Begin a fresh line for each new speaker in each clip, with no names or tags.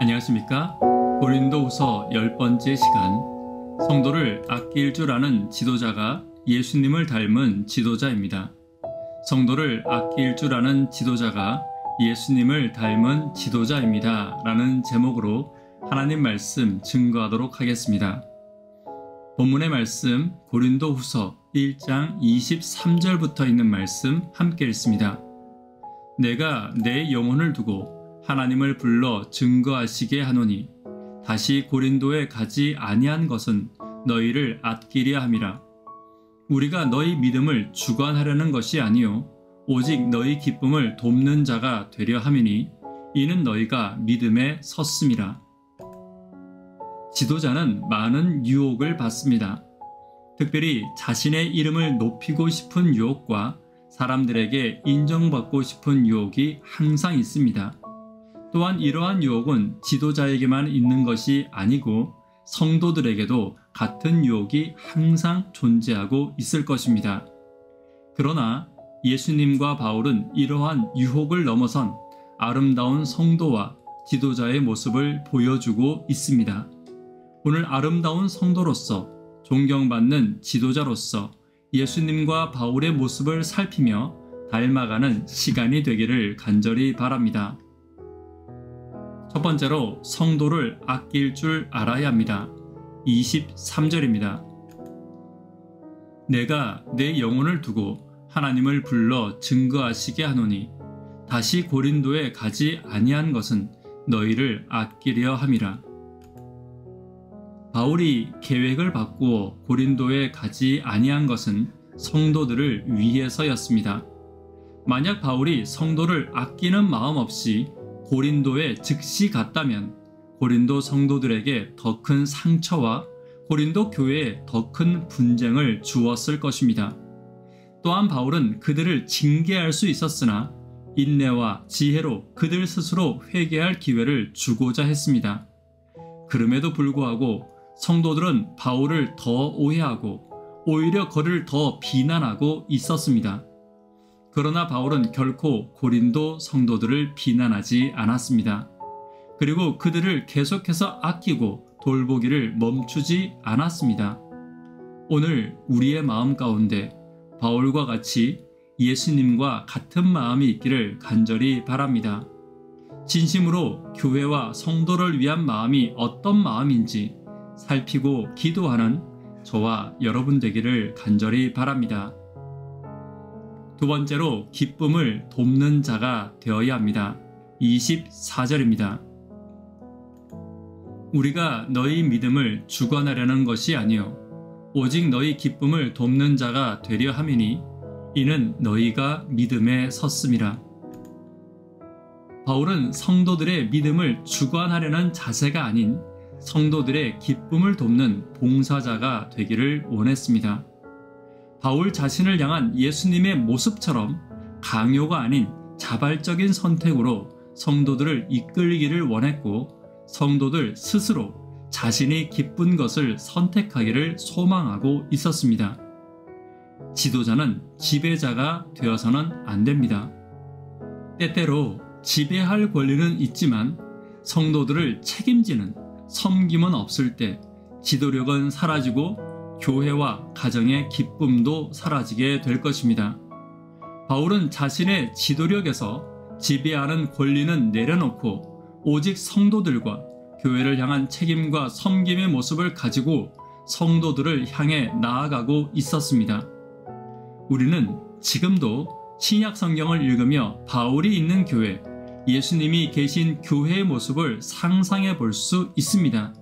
안녕하십니까? 고린도후서 10번째 시간, 성도를 아낄 줄 아는 지도자가 예수님을 닮은 지도자입니다. 성도를 아낄 줄 아는 지도자가 예수님을 닮은 지도자입니다. 라는 제목으로 하나님 말씀 증거하도록 하겠습니다. 본문의 말씀 고린도후서 1장 23절부터 있는 말씀 함께 읽습니다. 내가 내 영혼을 두고 하나님을 불러 증거하시게 하노니 다시 고린도에 가지 아니한 것은 너희를 아끼려 함이라. 우리가 너희 믿음을 주관하려는 것이 아니요 오직 너희 기쁨을 돕는 자가 되려 함이니 이는 너희가 믿음에 섰음이라. 지도자는 많은 유혹을 받습니다. 특별히 자신의 이름을 높이고 싶은 유혹과 사람들에게 인정받고 싶은 유혹이 항상 있습니다. 또한 이러한 유혹은 지도자에게만 있는 것이 아니고 성도들에게도 같은 유혹이 항상 존재하고 있을 것입니다. 그러나 예수님과 바울은 이러한 유혹을 넘어선 아름다운 성도와 지도자의 모습을 보여주고 있습니다. 오늘 아름다운 성도로서 존경받는 지도자로서 예수님과 바울의 모습을 살피며 닮아가는 시간이 되기를 간절히 바랍니다. 첫 번째로 성도를 아낄 줄 알아야 합니다. 23절입니다. 내가 내 영혼을 두고 하나님을 불러 증거하시게 하노니 다시 고린도에 가지 아니한 것은 너희를 아끼려 함이라. 바울이 계획을 바꾸어 고린도에 가지 아니한 것은 성도들을 위해서였습니다. 만약 바울이 성도를 아끼는 마음 없이 고린도에 즉시 갔다면 고린도 성도들에게 더 큰 상처와 고린도 교회에 더 큰 분쟁을 주었을 것입니다. 또한 바울은 그들을 징계할 수 있었으나 인내와 지혜로 그들 스스로 회개할 기회를 주고자 했습니다. 그럼에도 불구하고 성도들은 바울을 더 오해하고 오히려 그를 더 비난하고 있었습니다. 그러나 바울은 결코 고린도 성도들을 비난하지 않았습니다. 그리고 그들을 계속해서 아끼고 돌보기를 멈추지 않았습니다. 오늘 우리의 마음 가운데 바울과 같이 예수님과 같은 마음이 있기를 간절히 바랍니다. 진심으로 교회와 성도를 위한 마음이 어떤 마음인지 살피고 기도하는 저와 여러분 되기를 간절히 바랍니다. 두 번째로 기쁨을 돕는 자가 되어야 합니다. 24절입니다. 우리가 너희 믿음을 주관하려는 것이 아니요 오직 너희 기쁨을 돕는 자가 되려 함이니 이는 너희가 믿음에 섰음이라. 바울은 성도들의 믿음을 주관하려는 자세가 아닌 성도들의 기쁨을 돕는 봉사자가 되기를 원했습니다. 바울 자신을 향한 예수님의 모습처럼 강요가 아닌 자발적인 선택으로 성도들을 이끌기를 원했고 성도들 스스로 자신이 기쁜 것을 선택하기를 소망하고 있었습니다. 지도자는 지배자가 되어서는 안 됩니다. 때때로 지배할 권리는 있지만 성도들을 책임지는 섬김은 없을 때 지도력은 사라지고 교회와 가정의 기쁨도 사라지게 될 것입니다. 바울은 자신의 지도력에서 지배하는 권리는 내려놓고 오직 성도들과 교회를 향한 책임과 섬김의 모습을 가지고 성도들을 향해 나아가고 있었습니다. 우리는 지금도 신약 성경을 읽으며 바울이 있는 교회, 예수님이 계신 교회의 모습을 상상해 볼 수 있습니다.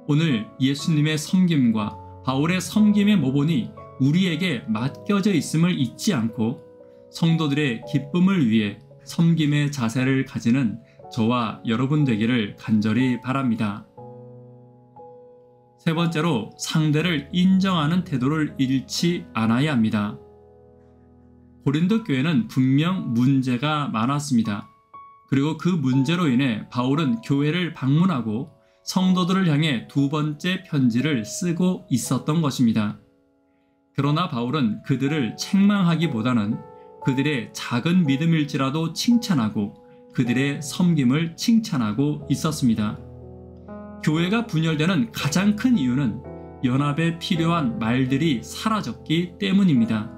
오늘 예수님의 섬김과 바울의 섬김의 모본이 우리에게 맡겨져 있음을 잊지 않고 성도들의 기쁨을 위해 섬김의 자세를 가지는 저와 여러분 되기를 간절히 바랍니다. 세 번째로 상대를 인정하는 태도를 잃지 않아야 합니다. 고린도 교회는 분명 문제가 많았습니다. 그리고 그 문제로 인해 바울은 교회를 방문하고 성도들을 향해 두 번째 편지를 쓰고 있었던 것입니다. 그러나 바울은 그들을 책망하기보다는 그들의 작은 믿음일지라도 칭찬하고 그들의 섬김을 칭찬하고 있었습니다. 교회가 분열되는 가장 큰 이유는 연합에 필요한 말들이 사라졌기 때문입니다.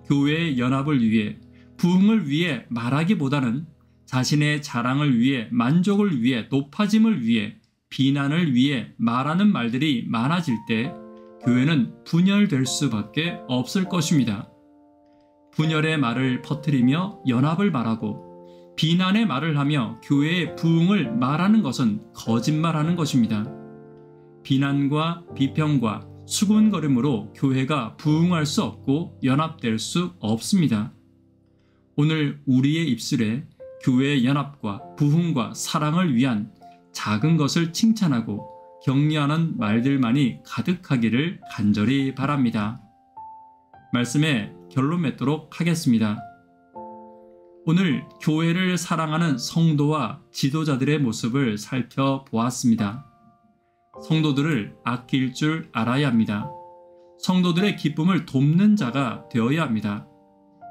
교회의 연합을 위해, 부흥을 위해 말하기보다는 자신의 자랑을 위해, 만족을 위해, 높아짐을 위해, 비난을 위해 말하는 말들이 많아질 때 교회는 분열될 수밖에 없을 것입니다. 분열의 말을 퍼뜨리며 연합을 말하고 비난의 말을 하며 교회의 부흥을 말하는 것은 거짓말하는 것입니다. 비난과 비평과 수군거림으로 교회가 부흥할 수 없고 연합될 수 없습니다. 오늘 우리의 입술에 교회의 연합과 부흥과 사랑을 위한 작은 것을 칭찬하고 격려하는 말들만이 가득하기를 간절히 바랍니다. 말씀에 결론 맺도록 하겠습니다. 오늘 교회를 사랑하는 성도와 지도자들의 모습을 살펴보았습니다. 성도들을 아낄 줄 알아야 합니다. 성도들의 기쁨을 돕는 자가 되어야 합니다.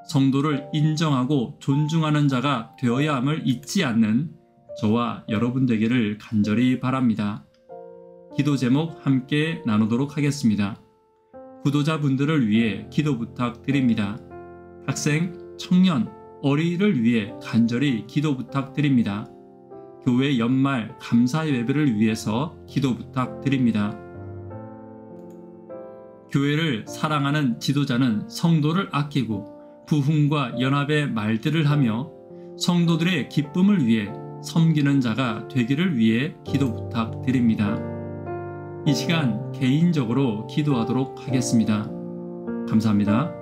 성도를 인정하고 존중하는 자가 되어야 함을 잊지 않는 저와 여러분 되기를 간절히 바랍니다. 기도 제목 함께 나누도록 하겠습니다. 구도자분들을 위해 기도 부탁드립니다. 학생, 청년, 어린이를 위해 간절히 기도 부탁드립니다. 교회 연말 감사 예배를 위해서 기도 부탁드립니다. 교회를 사랑하는 지도자는 성도를 아끼고 부흥과 연합의 말들을 하며 성도들의 기쁨을 위해 섬기는 자가 되기를 위해 기도 부탁드립니다. 이 시간 개인적으로 기도하도록 하겠습니다. 감사합니다.